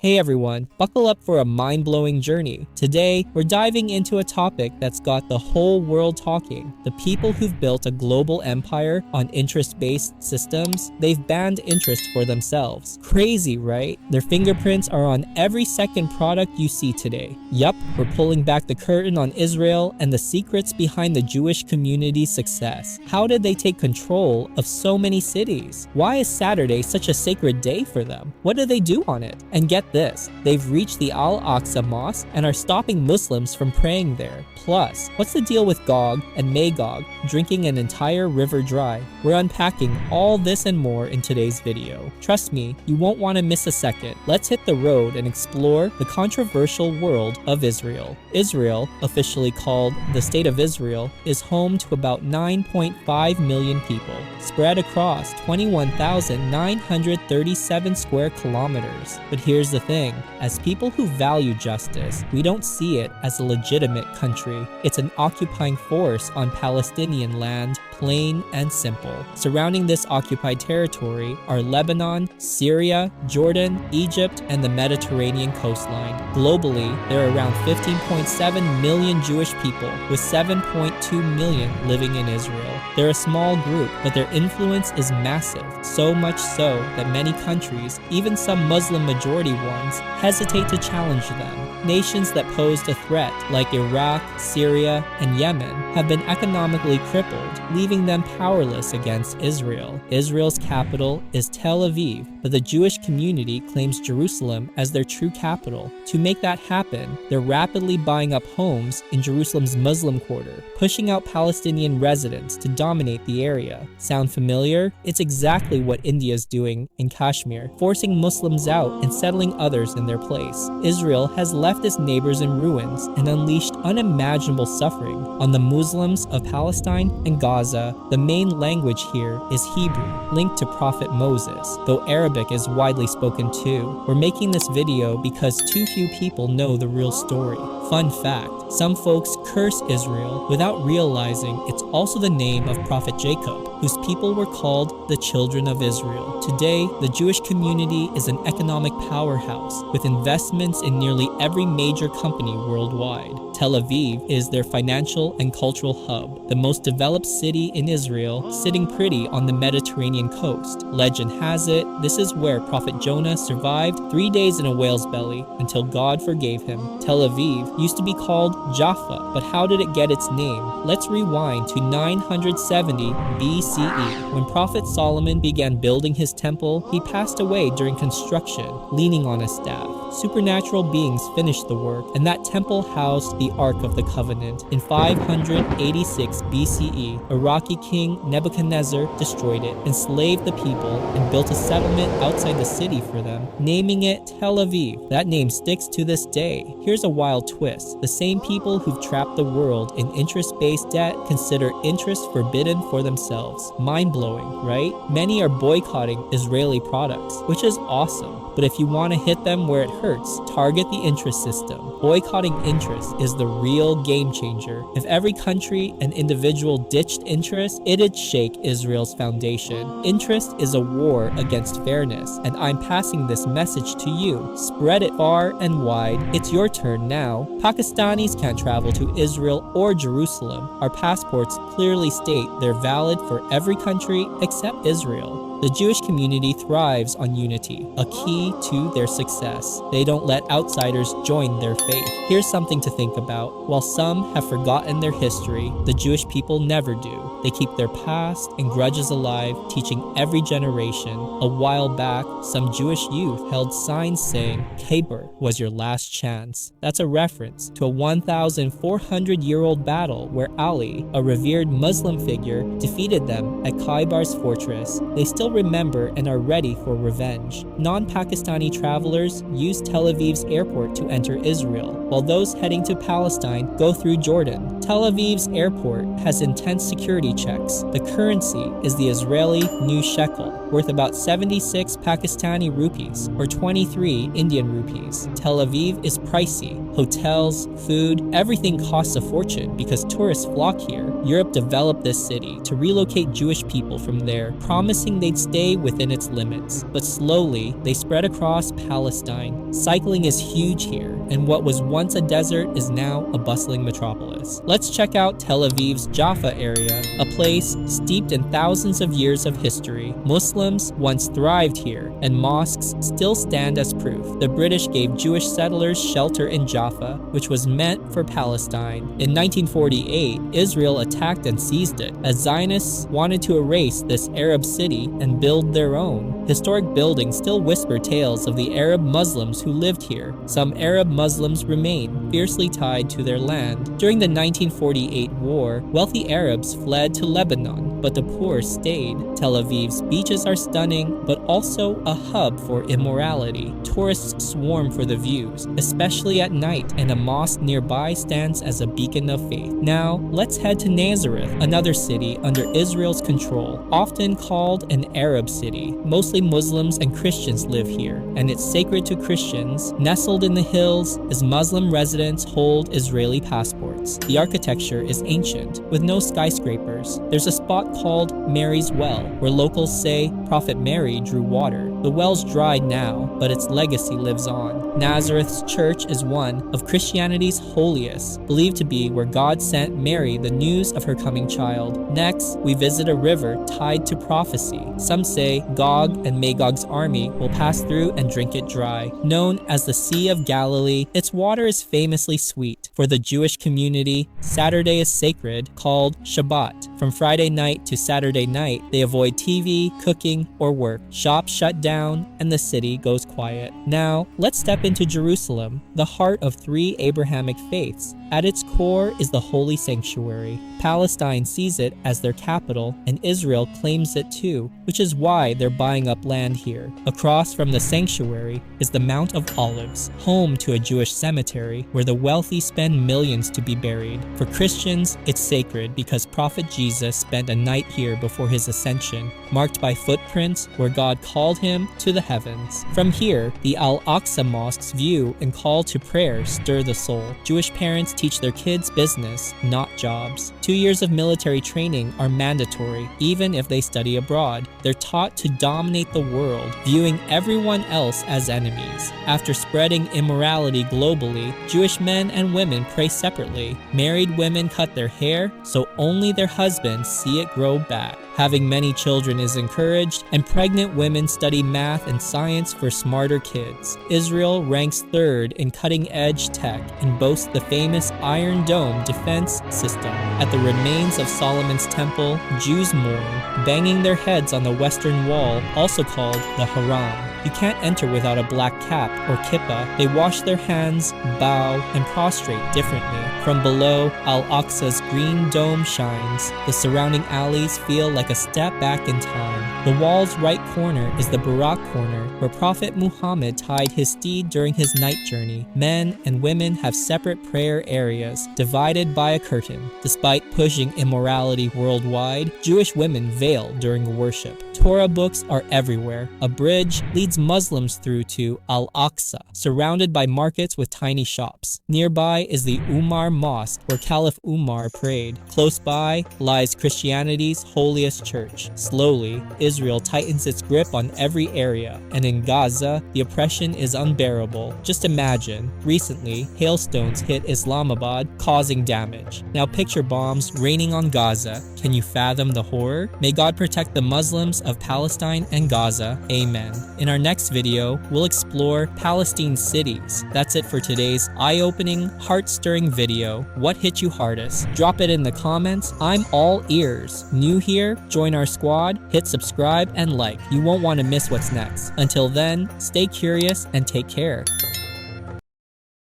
Hey everyone, buckle up for a mind-blowing journey. Today, we're diving into a topic that's got the whole world talking. The people who've built a global empire on interest-based systems, they've banned interest for themselves. Crazy, right? Their fingerprints are on every second product you see today. Yup, we're pulling back the curtain on Israel and the secrets behind the Jewish community's success. How did they take control of so many cities? Why is Saturday such a sacred day for them? What do they do on it? And get this, they've reached the Al-Aqsa Mosque and are stopping Muslims from praying there. Plus, what's the deal with Gog and Magog drinking an entire river dry? We're unpacking all this and more in today's video. Trust me, you won't want to miss a second. Let's hit the road and explore the controversial world of Israel. Israel, officially called the State of Israel, is home to about 9.5 million people, spread across 21,937 square kilometers. But here's the thing, as people who value justice, we don't see it as a legitimate country. It's an occupying force on Palestinian land, plain and simple. Surrounding this occupied territory are Lebanon, Syria, Jordan, Egypt, and the Mediterranean coastline. Globally, there are around 15.7 million Jewish people, with 7.2 million living in Israel. They're a small group, but their influence is massive, so much so that many countries, even some Muslim majority ones, hesitate to challenge them. Nations that posed a threat, like Iraq, Syria, and Yemen, have been economically crippled, leaving them powerless against Israel. Israel's capital is Tel Aviv, but the Jewish community claims Jerusalem as their true capital. To make that happen, they're rapidly buying up homes in Jerusalem's Muslim quarter, pushing out Palestinian residents to dominate the area. Sound familiar? It's exactly what India's doing in Kashmir, forcing Muslims out and settling others in their place. Israel has left its neighbors in ruins and unleashed unimaginable suffering on the Muslims of Palestine and Gaza. The main language here is Hebrew, linked to Prophet Moses, though Arabic is widely spoken too. We're making this video because too few people know the real story. Fun fact, some folks curse Israel without realizing it's also the name of Prophet Jacob, whose people were called the children of Israel. Today, the Jewish community is an economic powerhouse with investments in nearly every major company worldwide. Tel Aviv is their financial and cultural hub, the most developed city in Israel, sitting pretty on the Mediterranean coast. Legend has it, this is where Prophet Jonah survived 3 days in a whale's belly until God forgave him. Tel Aviv used to be called Jaffa, but how did it get its name? Let's rewind to 970 BCE. When Prophet Solomon began building his temple, he passed away during construction, leaning on a staff. Supernatural beings finished the work, and that temple housed the Ark of the Covenant. In 586 BCE, Iraqi king Nebuchadnezzar destroyed it, enslaved the people, and built a settlement outside the city for them, naming it Tel Aviv. That name sticks to this day. Here's a wild twist. The same people who've trapped the world in interest-based debt consider interest forbidden for themselves. Mind-blowing, right? Many are boycotting Israeli products, which is awesome. But if you want to hit them where it hurts, target the interest system. Boycotting interest is the real game changer. If every country and individual ditched interest, it'd shake Israel's foundation. Interest is a war against fairness, and I'm passing this message to you. Spread it far and wide. It's your turn now. Pakistanis can't travel to Israel or Jerusalem. Our passports clearly state they're valid for every country except Israel. The Jewish community thrives on unity, a key to their success. They don't let outsiders join their faith. Here's something to think about. While some have forgotten their history, the Jewish people never do. They keep their past and grudges alive, teaching every generation. A while back, some Jewish youth held signs saying, "Khabar was your last chance." That's a reference to a 1,400-year-old battle where Ali, a revered Muslim figure, defeated them at Khaybar's fortress. They still remember and are ready for revenge. Non-Pakistani travelers use Tel Aviv's airport to enter Israel, while those heading to Palestine go through Jordan. Tel Aviv's airport has intense security checks. The currency is the Israeli new shekel, worth about 76 Pakistani rupees, or 23 Indian rupees. Tel Aviv is pricey. Hotels, food, everything costs a fortune because tourists flock here. Europe developed this city to relocate Jewish people from there, promising they'd would stay within its limits, but slowly they spread across Palestine. Cycling is huge here, and what was once a desert is now a bustling metropolis. Let's check out Tel Aviv's Jaffa area, a place steeped in thousands of years of history. Muslims once thrived here, and mosques still stand as proof. The British gave Jewish settlers shelter in Jaffa, which was meant for Palestine. In 1948, Israel attacked and seized it, as Zionists wanted to erase this Arab city and build their own. Historic buildings still whisper tales of the Arab Muslims who lived here. Some Arab Muslims remain fiercely tied to their land. During the 1948 war, wealthy Arabs fled to Lebanon, but the poor stayed. Tel Aviv's beaches are stunning, but also a hub for immorality. Tourists swarm for the views, especially at night, and a mosque nearby stands as a beacon of faith. Now, let's head to Nazareth, another city under Israel's control. Often called an Arab city, mostly Muslims and Christians live here, and it's sacred to Christians. Nestled in the hills, as Muslim residents hold Israeli passports. The architecture is ancient, with no skyscrapers. There's a spot called Mary's Well, where locals say Prophet Mary drew water. The well's dried now, but its legacy lives on. Nazareth's church is one of Christianity's holiest, believed to be where God sent Mary the news of her coming child. Next, we visit a river tied to prophecy. Some say Gog and Magog's army will pass through and drink it dry. Known as the Sea of Galilee, its water is famously sweet. For the Jewish community, Saturday is sacred, called Shabbat. From Friday night to Saturday night, they avoid TV, cooking, or work. Shops shut down, and the city goes quiet. Now, let's step into Jerusalem, the heart of three Abrahamic faiths. At its core is the holy sanctuary. Palestine sees it as their capital, and Israel claims it too, which is why they're buying up land here. Across from the sanctuary is the Mount of Olives, home to a Jewish cemetery where the wealthy spend millions to be buried. For Christians, it's sacred because Prophet Jesus spent a night here before his ascension, marked by footprints where God called him to the heavens. From here, the Al-Aqsa Mosque's view and call to prayer stir the soul. Jewish parents teach their kids business, not jobs. 2 years of military training are mandatory, even if they study abroad. They're taught to dominate the world, viewing everyone else as enemies. After spreading immorality globally, Jewish men and women pray separately. Married women cut their hair, so only their husbands see it grow back. Having many children is encouraged, and pregnant women study math and science for smarter kids. Israel ranks third in cutting-edge tech and boasts the famous Iron Dome defense system. At the remains of Solomon's temple, Jews mourn, banging their heads on the western wall, also called the Haram. You can't enter without a black cap or kippah. They wash their hands, bow, and prostrate differently. From below, Al-Aqsa's green dome shines. The surrounding alleys feel like a step back in time. The wall's right corner is the Barak corner, where Prophet Muhammad tied his steed during his night journey. Men and women have separate prayer areas, divided by a curtain. Despite pushing immorality worldwide, Jewish women veil during worship. Torah books are everywhere. A bridge leads Muslims through to Al-Aqsa, surrounded by markets with tiny shops. Nearby is the Umar Mosque, where Caliph Umar prayed. Close by lies Christianity's holiest church. Slowly, Israel tightens its grip on every area, and in Gaza, the oppression is unbearable. Just imagine, recently, hailstones hit Islamabad, causing damage. Now picture bombs raining on Gaza. Can you fathom the horror? May God protect the Muslims of Palestine and Gaza. Amen. In our next video, we'll explore Palestine's cities. That's it for today's eye-opening, heart-stirring video. What hit you hardest? Drop it in the comments. I'm all ears. New here? Join our squad, hit subscribe, and like. You won't want to miss what's next. Until then, stay curious and take care.